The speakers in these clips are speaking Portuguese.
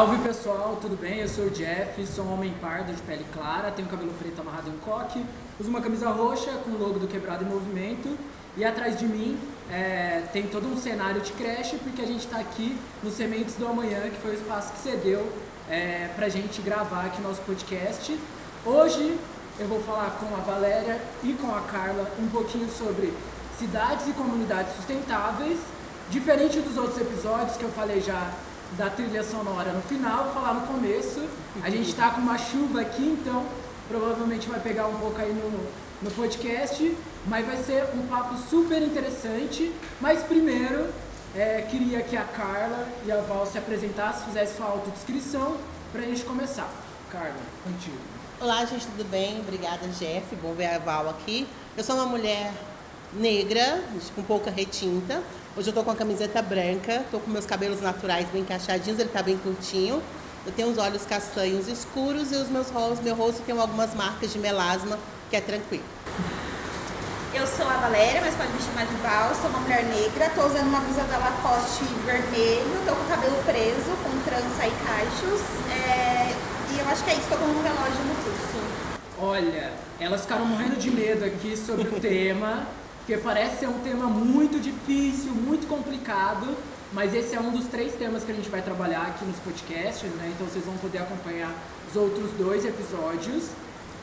Salve pessoal, tudo bem? Eu sou o Jeff, sou um homem pardo de pele clara, tenho cabelo preto amarrado em um coque, uso uma camisa roxa com o logo do Quebrado em Movimento e atrás de mim tem todo um cenário de creche porque a gente está aqui no Sementes do Amanhã, que foi o espaço que cedeu pra gente gravar aqui nosso podcast. Hoje eu vou falar com a Valéria e com a Carla um pouquinho sobre cidades e comunidades sustentáveis, diferente dos outros episódios que eu falei já da trilha sonora no final, falar no começo. A gente está com uma chuva aqui, então provavelmente vai pegar um pouco aí no podcast, mas vai ser um papo super interessante. Mas primeiro, queria que a Carla e a Val se apresentassem, fizessem sua autodescrição para a gente começar. Carla, contigo. Olá, gente, tudo bem? Obrigada, Jeff. Bom ver a Val aqui. Eu sou uma mulher negra, com pouca retinta. Hoje eu tô com a camiseta branca, tô com meus cabelos naturais bem encaixadinhos, ele tá bem curtinho. Eu tenho os olhos castanhos escuros e meu rosto tem algumas marcas de melasma, que é tranquilo. Eu sou a Valéria, mas pode me chamar de Val, sou uma mulher negra, tô usando uma blusa da Lacoste vermelho, tô com o cabelo preso, com trança e cachos, e eu acho que é isso, tô com um relógio no pulso. Olha, elas ficaram morrendo de medo aqui sobre o tema, porque parece ser um tema muito difícil, muito complicado, mas esse é um dos 3 temas que a gente vai trabalhar aqui nos podcasts, né? Então vocês vão poder acompanhar os outros 2 episódios.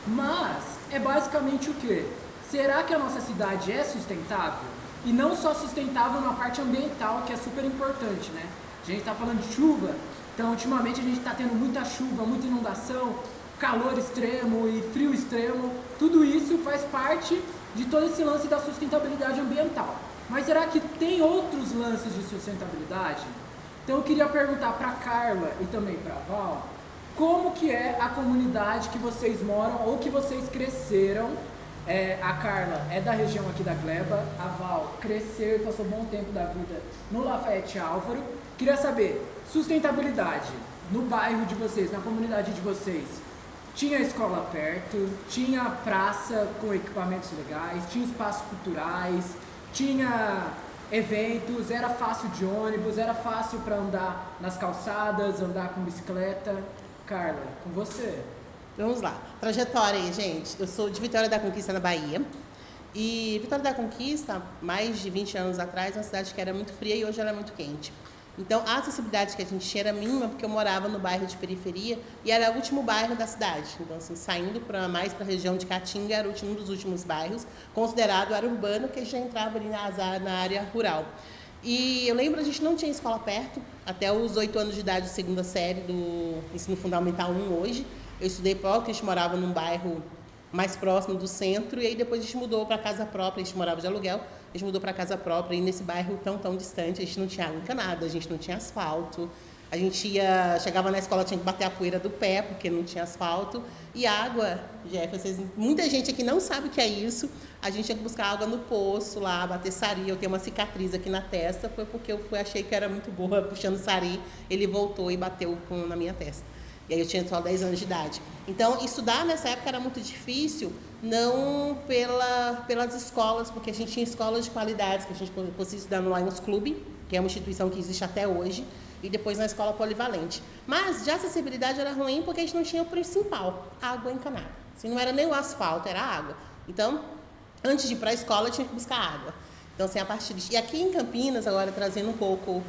Mas é basicamente o quê? Será que a nossa cidade é sustentável? E não só sustentável na parte ambiental, que é super importante, né? A gente está falando de chuva, então ultimamente a gente está tendo muita chuva, muita inundação, calor extremo e frio extremo, tudo isso faz parte de todo esse lance da sustentabilidade ambiental. Mas será que tem outros lances de sustentabilidade? Então eu queria perguntar para Carla e também para Val, como que é a comunidade que vocês moram ou que vocês cresceram? A Carla é da região aqui da Gleba, a Val cresceu e passou um bom tempo da vida no Lafayette Álvaro. Queria saber, sustentabilidade no bairro de vocês, na comunidade de vocês, tinha escola perto, tinha praça com equipamentos legais, tinha espaços culturais, tinha eventos, era fácil de ônibus, era fácil para andar nas calçadas, andar com bicicleta. Carla, com você. Vamos lá. Trajetória aí, gente. Eu sou de Vitória da Conquista, na Bahia. E Vitória da Conquista, mais de 20 anos atrás, é uma cidade que era muito fria e hoje ela é muito quente. Então, a acessibilidade que a gente tinha era mínima, porque eu morava no bairro de periferia e era o último bairro da cidade. Então, assim, saindo mais para a região de Caatinga, era um dos últimos bairros, considerado área urbana, que já entrava ali na área rural. E eu lembro, a gente não tinha escola perto, até os 8 anos de idade, segunda série do ensino fundamental 1 hoje. Eu estudei pouco, a gente morava num bairro mais próximo do centro, e aí depois a gente mudou para casa própria, a gente morava de aluguel, a gente mudou para casa própria, e nesse bairro tão distante, a gente não tinha água encanada, a gente não tinha asfalto, a gente chegava na escola, tinha que bater a poeira do pé, porque não tinha asfalto, e água, Jeff, muita gente aqui não sabe o que é isso, a gente tinha que buscar água no poço lá, bater sari, eu tenho uma cicatriz aqui na testa, foi porque achei que era muito boa puxando sari, ele voltou e bateu na minha testa. E aí eu tinha só 10 anos de idade. Então, estudar nessa época era muito difícil, não pelas escolas, porque a gente tinha escolas de qualidade, que a gente conseguia estudar no Lions Club, que é uma instituição que existe até hoje, e depois na escola polivalente. Mas, de acessibilidade era ruim porque a gente não tinha o principal, água encanada. Assim, não era nem o asfalto, era a água. Então, antes de ir para a escola, eu tinha que buscar água. Então, assim, a partir disso. E aqui em Campinas, agora trazendo um pouco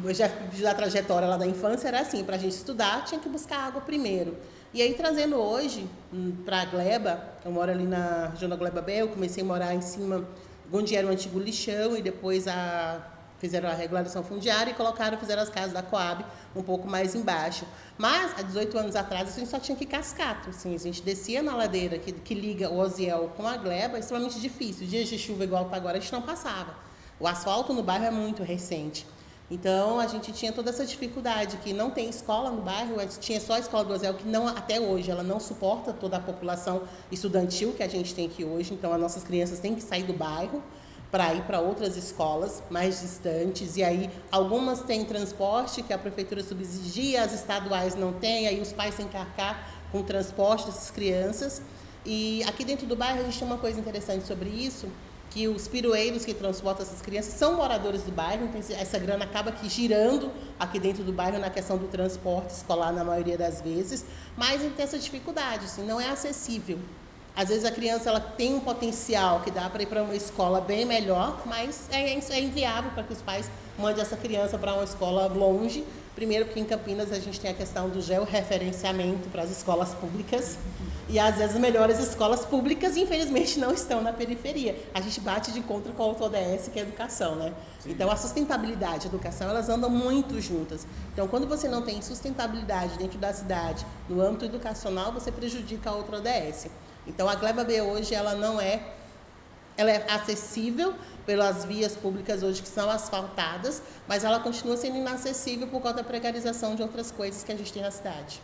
já da trajetória lá da infância, era assim, para a gente estudar tinha que buscar água primeiro. E aí trazendo hoje para a Gleba, eu moro ali na região da Gleba B, eu comecei a morar em cima, onde era o antigo lixão, e depois fizeram a regularização fundiária e fizeram as casas da Coab um pouco mais embaixo. Mas há 18 anos atrás a gente só tinha que cascato, assim, a gente descia na ladeira que liga o Oziel com a Gleba, é extremamente difícil, dias de chuva igual está agora a gente não passava. O asfalto no bairro é muito recente. Então, a gente tinha toda essa dificuldade, que não tem escola no bairro, tinha só a escola do Oziel, que não, até hoje ela não suporta toda a população estudantil que a gente tem aqui hoje. Então, as nossas crianças têm que sair do bairro para ir para outras escolas mais distantes. E aí, algumas têm transporte, que a prefeitura subsidia, as estaduais não têm, aí os pais têm que arcar com o transporte dessas crianças. E aqui dentro do bairro, a gente tem uma coisa interessante sobre isso, que os pirueiros que transportam essas crianças são moradores do bairro, então essa grana acaba aqui girando aqui dentro do bairro na questão do transporte escolar na maioria das vezes, mas tem essa dificuldade, assim, não é acessível. Às vezes a criança ela tem um potencial que dá para ir para uma escola bem melhor, mas é inviável para que os pais mandem essa criança para uma escola longe. Primeiro porque em Campinas a gente tem a questão do georreferenciamento para as escolas públicas e às vezes as melhores escolas públicas infelizmente não estão na periferia. A gente bate de encontro com a outra ODS que é a educação, né? Sim. Então a sustentabilidade e a educação elas andam muito juntas. Então quando você não tem sustentabilidade dentro da cidade, no âmbito educacional, você prejudica a outra ODS. Então a Gleba B hoje ela é acessível pelas vias públicas hoje que são asfaltadas, mas ela continua sendo inacessível por causa da precarização de outras coisas que a gente tem na cidade.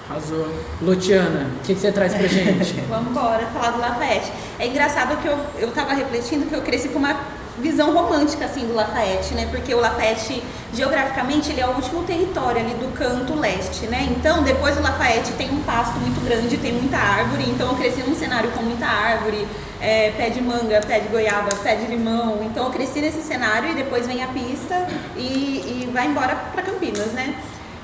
Arrasou. Luciana, o que você traz pra gente? Vamos embora falar do Lafayette. É engraçado que eu estava refletindo que eu cresci com uma visão romântica assim do Lafayette, né? Porque o Lafayette, geograficamente, ele é o último território ali do canto leste, né? Então, depois do Lafayette tem um pasto muito grande, tem muita árvore, então eu cresci num cenário com muita árvore, pé de manga, pé de goiaba, pé de limão. Então eu cresci nesse cenário e depois vem a pista e vai embora para Campinas, né?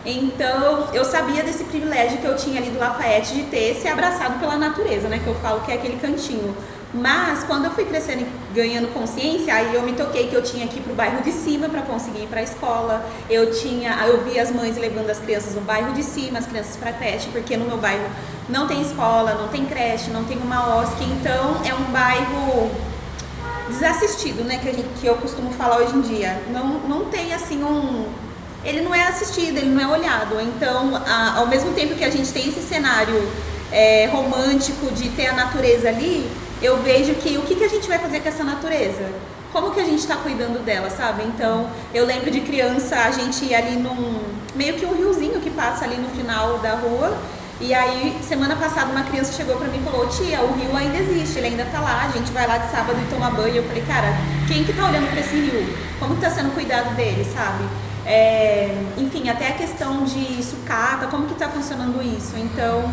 Então eu sabia desse privilégio que eu tinha ali do Lafayette de ter se abraçado pela natureza, né? Que eu falo que é aquele cantinho. Mas quando eu fui crescendo e ganhando consciência, aí eu me toquei que eu tinha que ir pro bairro de cima para conseguir ir para a escola. Eu vi as mães levando as crianças no bairro de cima, as crianças para creche, porque no meu bairro não tem escola, não tem creche, não tem uma OSC, então é um bairro desassistido, né, que eu costumo falar hoje em dia. Não tem assim ele não é assistido, ele não é olhado. Então, ao mesmo tempo que a gente tem esse cenário romântico de ter a natureza ali, eu vejo que o que a gente vai fazer com essa natureza? Como que a gente está cuidando dela, sabe? Então, eu lembro de criança, a gente ia ali meio que um riozinho que passa ali no final da rua, e aí, semana passada, uma criança chegou pra mim e falou: tia, o rio ainda existe, ele ainda tá lá, a gente vai lá de sábado e toma banho. Eu falei: cara, quem que tá olhando pra esse rio? Como que tá sendo cuidado dele, sabe? Enfim, até a questão de sucata, como que tá funcionando isso? Então,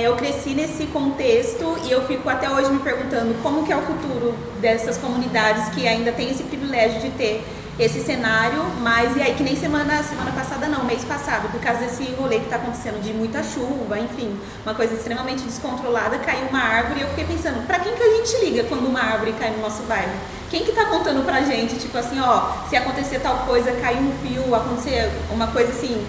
eu cresci nesse contexto e eu fico até hoje me perguntando como que é o futuro dessas comunidades que ainda tem esse privilégio de ter esse cenário, mas e aí que nem semana passada não, mês passado, por causa desse rolê que está acontecendo de muita chuva, enfim, uma coisa extremamente descontrolada, caiu uma árvore e eu fiquei pensando, pra quem que a gente liga quando uma árvore cai no nosso bairro? Quem que tá contando pra gente, tipo assim, ó, se acontecer tal coisa, cair um fio, acontecer uma coisa assim,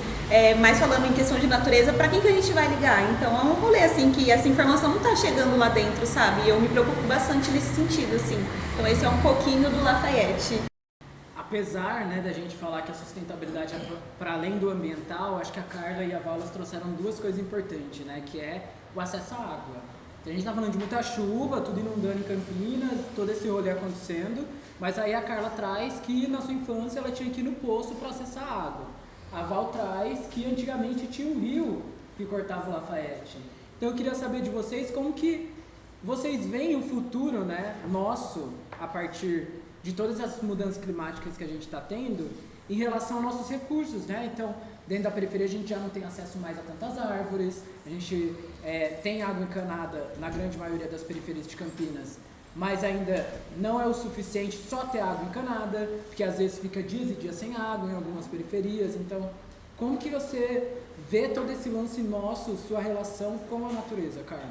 mais falando em questão de natureza, pra quem que a gente vai ligar? Então é um rolê assim que essa informação não tá chegando lá dentro, sabe? E eu me preocupo bastante nesse sentido, assim. Então esse é um pouquinho do Lafayette. Apesar, né, da gente falar que a sustentabilidade é para além do ambiental, acho que a Carla e a Val trouxeram duas coisas importantes, né, que é o acesso à água. Então, a gente está falando de muita chuva, tudo inundando em Campinas, todo esse rolê acontecendo, mas aí a Carla traz que na sua infância ela tinha que ir no poço para acessar a água. A Val traz que antigamente tinha um rio que cortava o Lafayette. Então eu queria saber de vocês como que vocês veem o futuro, né, nosso, a partir de todas as mudanças climáticas que a gente está tendo em relação aos nossos recursos, né? Então, dentro da periferia a gente já não tem acesso mais a tantas árvores, a gente tem água encanada na grande maioria das periferias de Campinas, mas ainda não é o suficiente só ter água encanada, porque às vezes fica dias e dias sem água em algumas periferias. Então, como que você vê todo esse lance nosso, sua relação com a natureza, Carla?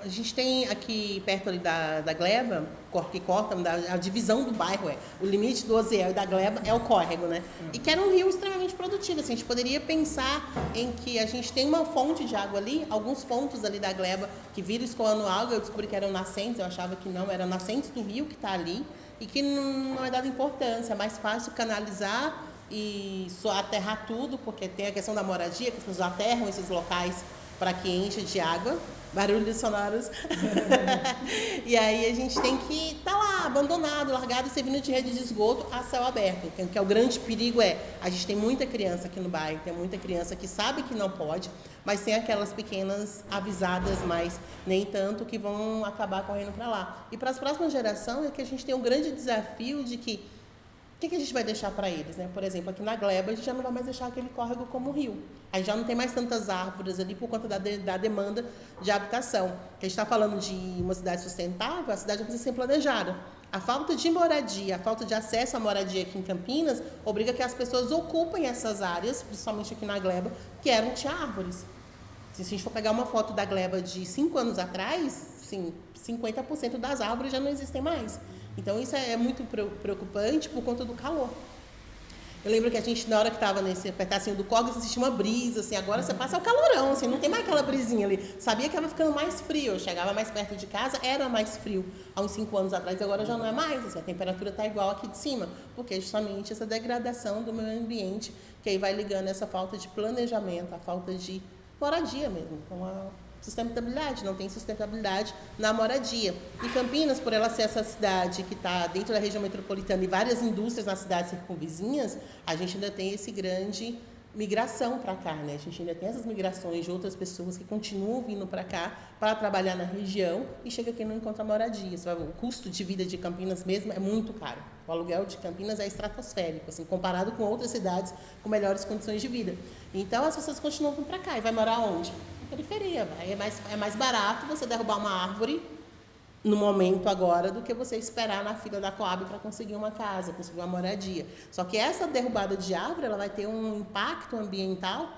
A gente tem aqui perto ali da Gleba, que corta, a divisão do bairro o limite do Oziel e da Gleba é o córrego, né? E que era um rio extremamente produtivo, assim, a gente poderia pensar em que a gente tem uma fonte de água ali, alguns pontos ali da Gleba que viram escoando água, eu descobri que eram nascentes, eu achava que não, eram nascentes do rio que está ali e que não é dada importância, é mais fácil canalizar e só aterrar tudo, porque tem a questão da moradia, que as pessoas aterram esses locais para que encha de água, barulhos sonoros. E aí a gente tem que estar lá, abandonado, largado, servindo de rede de esgoto a céu aberto. Que é o grande perigo a gente tem muita criança aqui no bairro, tem muita criança que sabe que não pode, mas tem aquelas pequenas avisadas, mas nem tanto, que vão acabar correndo para lá. E para as próximas gerações é que a gente tem um grande desafio de que O que a gente vai deixar para eles, né? Por exemplo, aqui na Gleba, a gente já não vai mais deixar aquele córrego como rio. A gente já não tem mais tantas árvores ali por conta da demanda de habitação. A gente está falando de uma cidade sustentável, a cidade precisa ser planejada. A falta de moradia, a falta de acesso à moradia aqui em Campinas, obriga que as pessoas ocupem essas áreas, principalmente aqui na Gleba, que tinha árvores. Se a gente for pegar uma foto da Gleba de 5 anos atrás, sim, 50% das árvores já não existem mais. Então, isso é muito preocupante por conta do calor. Eu lembro que a gente, na hora que estava nesse pedacinho do córrego, existia uma brisa, assim, agora você passa o calorão, assim, não tem mais aquela brisinha ali. Sabia que estava ficando mais frio, eu chegava mais perto de casa, era mais frio há uns 5 anos atrás, agora já não é mais, assim, a temperatura está igual aqui de cima, porque é justamente essa degradação do meio ambiente, que aí vai ligando essa falta de planejamento, a falta de moradia mesmo, com a sustentabilidade, não tem sustentabilidade na moradia. E Campinas, por ela ser essa cidade que está dentro da região metropolitana e várias indústrias nas cidades circunvizinhas, a gente ainda tem esse grande migração para cá, né? A gente ainda tem essas migrações de outras pessoas que continuam vindo para cá para trabalhar na região e chega aqui e não encontra moradia. O custo de vida de Campinas mesmo é muito caro. O aluguel de Campinas é estratosférico, assim, comparado com outras cidades com melhores condições de vida. Então, as pessoas continuam vindo para cá. E vai morar onde? Na periferia. É mais barato você derrubar uma árvore no momento agora do que você esperar na fila da Coab para conseguir uma casa, conseguir uma moradia. Só que essa derrubada de árvore, ela vai ter um impacto ambiental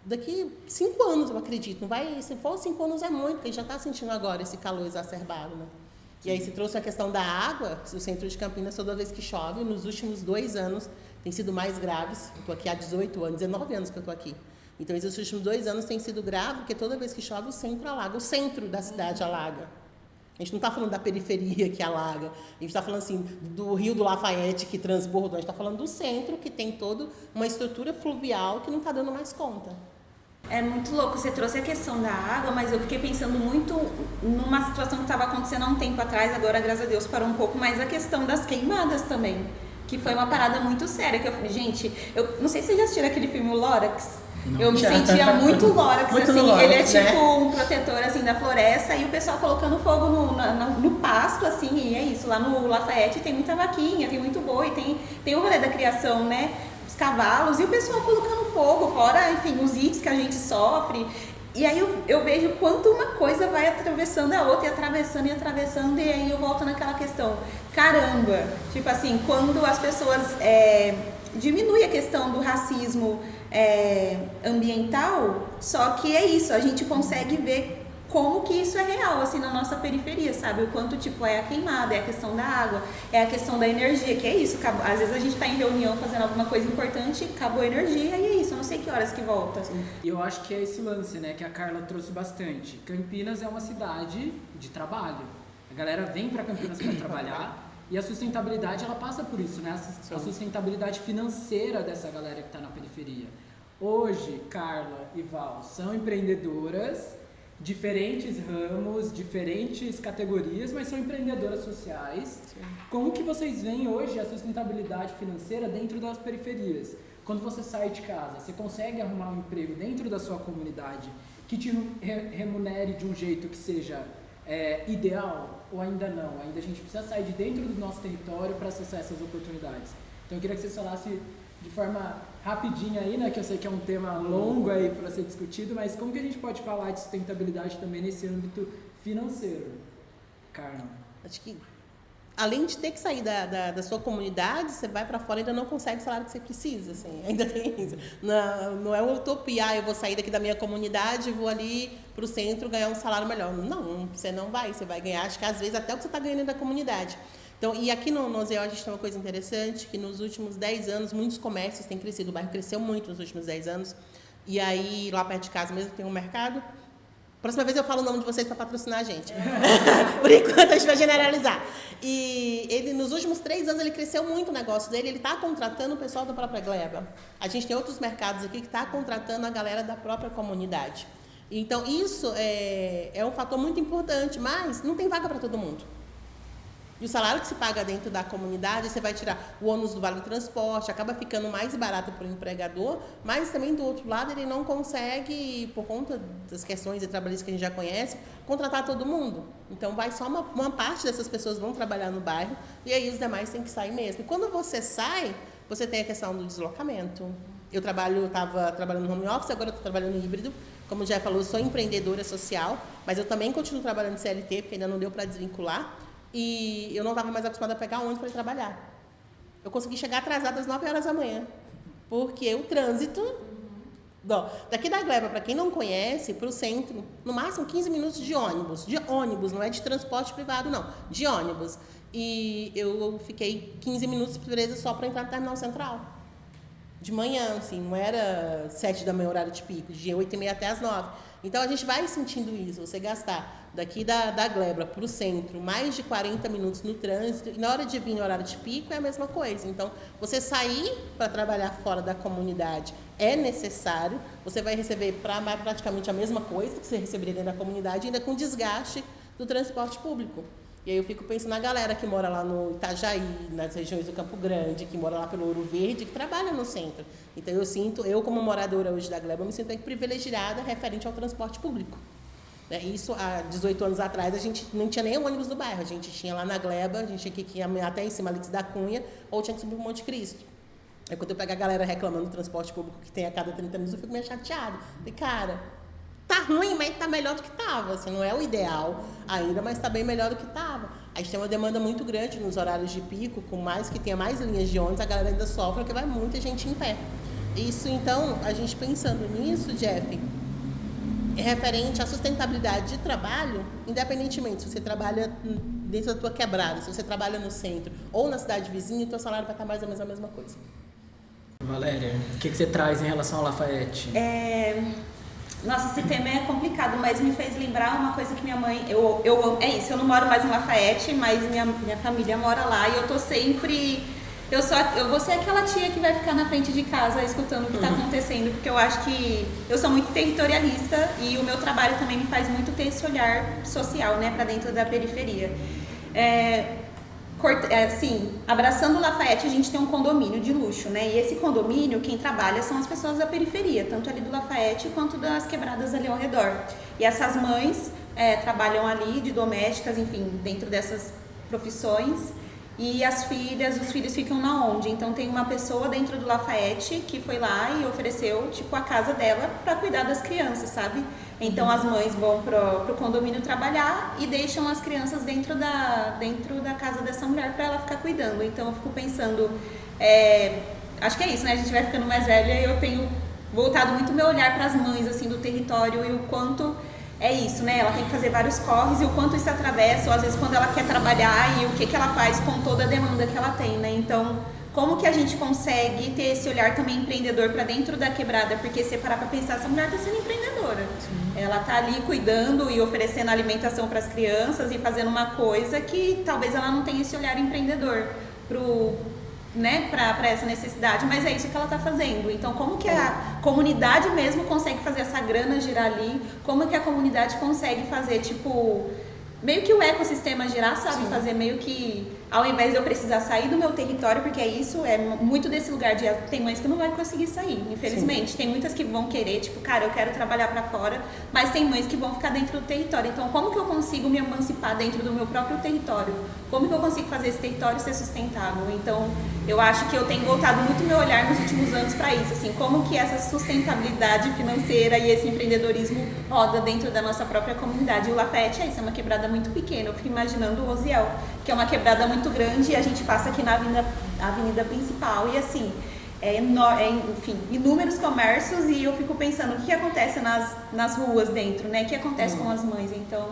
daqui 5 anos, eu acredito. Não vai, se for 5 anos é muito, porque a gente já está sentindo agora esse calor exacerbado, né? E aí se trouxe a questão da água, o centro de Campinas, toda vez que chove, nos últimos 2 anos, tem sido mais graves. Eu estou aqui há 18 anos, 19 anos que eu estou aqui. Então, esses últimos 2 anos tem sido grave, porque toda vez que chove, o centro alaga, o centro da cidade alaga. A gente não está falando da periferia que alaga, a gente está falando assim, do Rio do Lafayette que transbordou, a gente está falando do centro que tem toda uma estrutura fluvial que não está dando mais conta. É muito louco, você trouxe a questão da água, mas eu fiquei pensando muito numa situação que estava acontecendo há um tempo atrás, agora, graças a Deus, parou um pouco, mas a questão das queimadas também, que foi uma parada muito séria, que eu falei, gente, eu não sei se vocês já assistiram aquele filme O Lorax. Eu me sentia muito Lorax, muito assim, Lorax, ele é tipo, né? Um protetor assim da floresta e o pessoal colocando fogo no pasto, assim, e é isso, lá no Lafayette tem muita vaquinha, tem muito boi, tem o rolê da criação, né, os cavalos, e o pessoal colocando fogo, fora, enfim, os hits que a gente sofre, e aí eu vejo quanto uma coisa vai atravessando a outra, e atravessando, e aí eu volto naquela questão, caramba, tipo assim, quando as pessoas diminuem a questão do racismo ambiental, só que é isso, a gente consegue ver como que isso é real, assim, na nossa periferia, sabe? O quanto, tipo, é a queimada, é a questão da água, é a questão da energia, que é isso, às vezes a gente tá em reunião fazendo alguma coisa importante, acabou a energia e é isso, eu não sei que horas que volta. E eu acho que é esse lance, né, que a Carla trouxe bastante. Campinas é uma cidade de trabalho, a galera vem pra Campinas para trabalhar. E a sustentabilidade, ela passa por isso, né? A sustentabilidade financeira dessa galera que está na periferia. Hoje, Carla e Val são empreendedoras, diferentes ramos, diferentes categorias, mas são empreendedoras sociais. Sim. Como que vocês veem hoje a sustentabilidade financeira dentro das periferias? Quando você sai de casa, você consegue arrumar um emprego dentro da sua comunidade que te remunere de um jeito que seja ideal ou ainda não? Ainda a gente precisa sair de dentro do nosso território para acessar essas oportunidades. Então eu queria que vocês falassem de forma rapidinha aí, né, que eu sei que é um tema longo aí para ser discutido, mas como que a gente pode falar de sustentabilidade também nesse âmbito financeiro? Carla. Acho que além de ter que sair da sua comunidade, você vai para fora e ainda não consegue o salário que você precisa, assim, ainda tem isso. Não é uma utopia, eu vou sair daqui da minha comunidade e vou ali para o centro ganhar um salário melhor. Não, você não vai, você vai ganhar, acho que às vezes até o que você está ganhando da comunidade. Então, e aqui no Ozeo a gente tem uma coisa interessante, que nos últimos 10 anos muitos comércios têm crescido, o bairro cresceu muito nos últimos 10 anos, e aí lá perto de casa mesmo tem um mercado. Próxima vez eu falo o nome de vocês para patrocinar a gente. Por enquanto a gente vai generalizar. E ele, nos últimos 3 anos, ele cresceu muito o negócio dele. Ele está contratando o pessoal da própria Gleba. A gente tem outros mercados aqui que está contratando a galera da própria comunidade. Então, isso é um fator muito importante, mas não tem vaga para todo mundo. E o salário que se paga dentro da comunidade, você vai tirar o ônus do vale transporte, acaba ficando mais barato para o empregador, mas também do outro lado ele não consegue, por conta das questões de trabalhistas que a gente já conhece, contratar todo mundo. Então vai só uma parte dessas pessoas vão trabalhar no bairro e aí os demais têm que sair mesmo. E quando você sai, você tem a questão do deslocamento. Eu estava trabalhando no home office, agora eu estou trabalhando no híbrido. Como já falou, eu sou empreendedora social, mas eu também continuo trabalhando de CLT, porque ainda não deu para desvincular. E eu não estava mais acostumada a pegar ônibus para ir trabalhar. Eu consegui chegar atrasada às 9 horas da manhã, porque o trânsito... Daqui da Gleba, para quem não conhece, para o centro, no máximo 15 minutos de ônibus. De ônibus, não é de transporte privado, não. De ônibus. E eu fiquei 15 minutos presa só para entrar no terminal central. De manhã, assim, não era 7 da manhã, horário de pico, de 8h30 até as 9. Então, a gente vai sentindo isso. Você gastar daqui da Gleba para o centro mais de 40 minutos no trânsito, e na hora de vir no horário de pico é a mesma coisa. Então, você sair para trabalhar fora da comunidade é necessário, você vai receber praticamente a mesma coisa que você receberia dentro da comunidade, ainda com desgaste do transporte público. E aí eu fico pensando na galera que mora lá no Itajaí, nas regiões do Campo Grande, que mora lá pelo Ouro Verde, que trabalha no centro. Então eu como moradora hoje da Gleba, me sinto privilegiada referente ao transporte público. Isso há 18 anos atrás, a gente não tinha nem ônibus do bairro, a gente tinha lá na Gleba, a gente tinha que ir até em cima Alix da Cunha, ou tinha que subir para o Monte Cristo. Aí quando eu pego a galera reclamando do transporte público que tem a cada 30 minutos, eu fico meio chateada. Falei, cara, tá ruim, mas tá melhor do que tava. Assim, não é o ideal ainda, mas tá bem melhor do que tava. A gente tem uma demanda muito grande nos horários de pico, com mais que tenha mais linhas de ônibus, a galera ainda sofre, porque vai muita gente em pé. Isso, então, a gente pensando nisso, Jeff, é referente à sustentabilidade de trabalho, independentemente se você trabalha dentro da tua quebrada, se você trabalha no centro ou na cidade vizinha, o teu salário vai estar mais ou menos a mesma coisa. Valéria, o que você traz em relação ao Lafayette? Nossa, esse tema é complicado, mas me fez lembrar uma coisa que minha mãe... É isso, eu não moro mais em Lafayette, mas minha família mora lá e eu tô sempre... Eu vou ser aquela tia que vai ficar na frente de casa escutando o que está acontecendo, porque eu acho que eu sou muito territorialista e o meu trabalho também me faz muito ter esse olhar social, né, para dentro da periferia. Assim, abraçando o Lafayette, a gente tem um condomínio de luxo, né? E esse condomínio, quem trabalha são as pessoas da periferia, tanto ali do Lafayette quanto das quebradas ali ao redor. E essas mães trabalham ali de domésticas, enfim, dentro dessas profissões. E as filhas, os filhos ficam na onde? Então tem uma pessoa dentro do Lafayette que foi lá e ofereceu, tipo, a casa dela para cuidar das crianças, sabe? Então as mães vão pro condomínio trabalhar e deixam as crianças dentro da casa dessa mulher para ela ficar cuidando. Então eu fico pensando, acho que é isso, né? A gente vai ficando mais velha e eu tenho voltado muito meu olhar para as mães, assim, do território e o quanto... É isso, né? Ela tem que fazer vários corres e o quanto isso atravessa, ou às vezes quando ela quer trabalhar e o que ela faz com toda a demanda que ela tem, né? Então, como que a gente consegue ter esse olhar também empreendedor para dentro da quebrada? Porque se parar para pensar, essa mulher está sendo empreendedora. Sim. Ela está ali cuidando e oferecendo alimentação para as crianças e fazendo uma coisa que talvez ela não tenha esse olhar empreendedor para essa necessidade, mas é isso que ela está fazendo. Então, como que a comunidade mesmo consegue fazer essa grana girar ali? Como que a comunidade consegue fazer, tipo, meio que o ecossistema girar, sabe? Sim. Fazer meio que, ao invés de eu precisar sair do meu território, porque é isso, é muito desse lugar de... Tem mães que não vai conseguir sair, infelizmente. Sim. Tem muitas que vão querer, tipo, cara, eu quero trabalhar para fora, mas tem mães que vão ficar dentro do território. Então, como que eu consigo me emancipar dentro do meu próprio território? Como que eu consigo fazer esse território ser sustentável? Então, eu acho que eu tenho voltado muito meu olhar nos últimos anos para isso, assim, como que essa sustentabilidade financeira e esse empreendedorismo roda dentro da nossa própria comunidade. E o Lafayette é isso, é uma quebrada muito pequena. Eu fico imaginando o Osiel, que é uma quebrada muito grande e a gente passa aqui na avenida principal e assim, enfim, inúmeros comércios e eu fico pensando o que acontece nas ruas dentro, né? O que acontece com as mães. Então,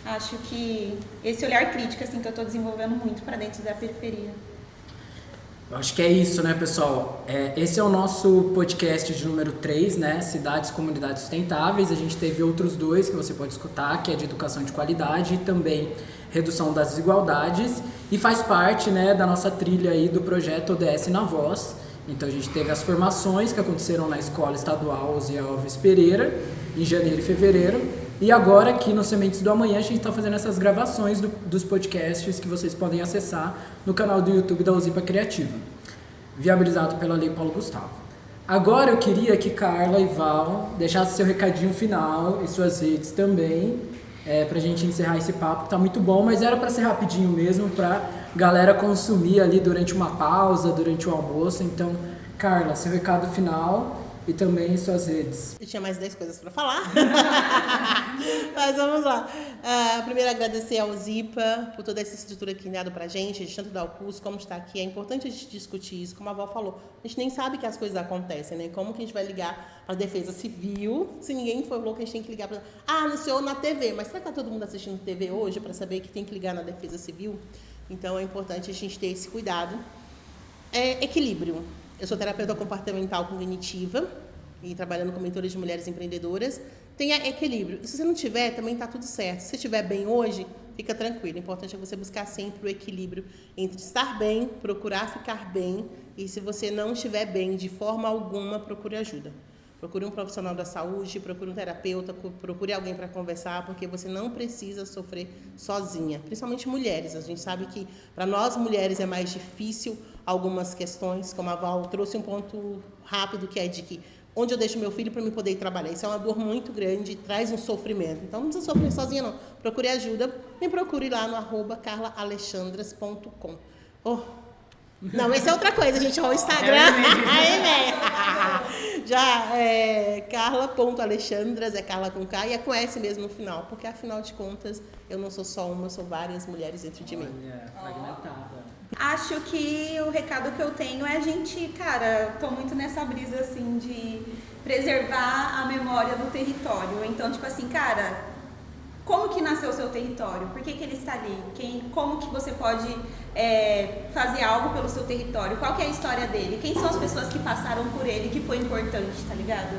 acho que esse olhar crítico assim, que eu estou desenvolvendo muito para dentro da periferia. Eu acho que é isso, né, pessoal? Esse é o nosso podcast de número 3, né? Cidades e Comunidades Sustentáveis. A gente teve outros 2 que você pode escutar, que é de educação de qualidade e também redução das desigualdades. E faz parte, né, da nossa trilha aí do projeto ODS na Voz. Então a gente teve as formações que aconteceram na Escola Estadual Osiel Alves Pereira, em janeiro e fevereiro. E agora aqui no Sementes do Amanhã a gente está fazendo essas gravações dos podcasts que vocês podem acessar no canal do YouTube da Uzipa Criativa, viabilizado pela Lei Paulo Gustavo. Agora eu queria que Carla e Val deixassem seu recadinho final e suas redes também, pra gente encerrar esse papo, tá muito bom, mas era para ser rapidinho mesmo, pra galera consumir ali durante uma pausa, durante o almoço. Então, Carla, seu recado final e também suas redes. Eu tinha mais 10 coisas para falar, mas vamos lá. Primeiro, agradecer ao Uzipa por toda essa estrutura que tem dado para a gente tanto dar o curso como estar aqui. É importante a gente discutir isso, como a Val falou. A gente nem sabe que as coisas acontecem, né? Como que a gente vai ligar para a Defesa Civil se ninguém falou que a gente tem que ligar para... anunciou na TV, mas será que está todo mundo assistindo TV hoje para saber que tem que ligar na Defesa Civil? Então, é importante a gente ter esse cuidado. Equilíbrio. Eu sou terapeuta comportamental cognitiva e trabalhando com mentores de mulheres empreendedoras. Tenha equilíbrio. E se você não tiver, também está tudo certo. Se você estiver bem hoje, fica tranquilo. O importante é você buscar sempre o equilíbrio entre estar bem, procurar ficar bem, e se você não estiver bem de forma alguma, procure ajuda. Procure um profissional da saúde, procure um terapeuta, procure alguém para conversar, porque você não precisa sofrer sozinha. Principalmente mulheres. A gente sabe que para nós mulheres é mais difícil algumas questões, como a Val trouxe um ponto rápido, que é de que onde eu deixo meu filho para eu poder ir trabalhar. Isso é uma dor muito grande, traz um sofrimento. Então não precisa sofrer sozinha, não. Procure ajuda. Me procure lá no @carlaalexandras.com. Não, esse é outra coisa, gente. O Instagram. Já é carla.alexandras, é Carla com K, e é com S mesmo no final, porque afinal de contas eu não sou só uma, eu sou várias mulheres dentro de mim. Fragmentada. Acho que o recado que eu tenho é a gente, cara, tô muito nessa brisa assim de preservar a memória do território. Então, tipo assim, cara, como que nasceu o seu território? Por que ele está ali? Como que você pode fazer algo pelo seu território? Qual que é a história dele? Quem são as pessoas que passaram por ele que foi importante, tá ligado?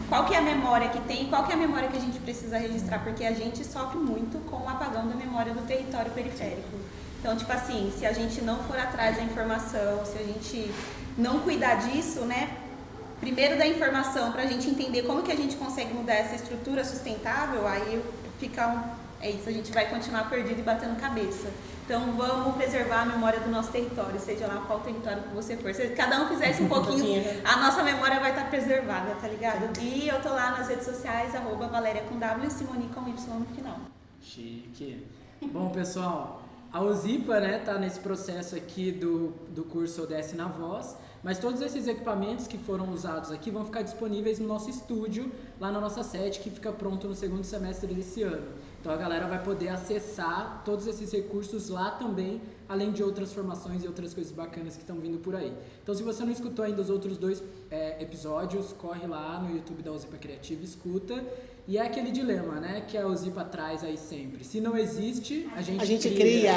Qual que é a memória que tem? Qual que é a memória que a gente precisa registrar? Porque a gente sofre muito com o apagão da memória do território periférico. Então, tipo assim, se a gente não for atrás da informação, se a gente não cuidar disso, né? Primeiro da informação, pra gente entender como que a gente consegue mudar essa estrutura sustentável, aí é isso, a gente vai continuar perdido e batendo cabeça. Então, vamos preservar a memória do nosso território, seja lá qual território que você for. Se cada um fizesse um pouquinho, a nossa memória vai estar preservada, tá ligado? E eu tô lá nas redes sociais, @Valéria com W e Simone com Y no final. Chique. Bom, pessoal, a Uzipa, né, tá nesse processo aqui do curso ODS na Voz, mas todos esses equipamentos que foram usados aqui vão ficar disponíveis no nosso estúdio, lá na nossa sede, que fica pronto no segundo semestre desse ano. Então a galera vai poder acessar todos esses recursos lá também, além de outras formações e outras coisas bacanas que estão vindo por aí. Então se você não escutou ainda os outros 2 episódios, corre lá no YouTube da Uzipa Criativa e escuta. E é aquele dilema, né, que a Uzipa traz aí sempre. Se não existe, a gente cria.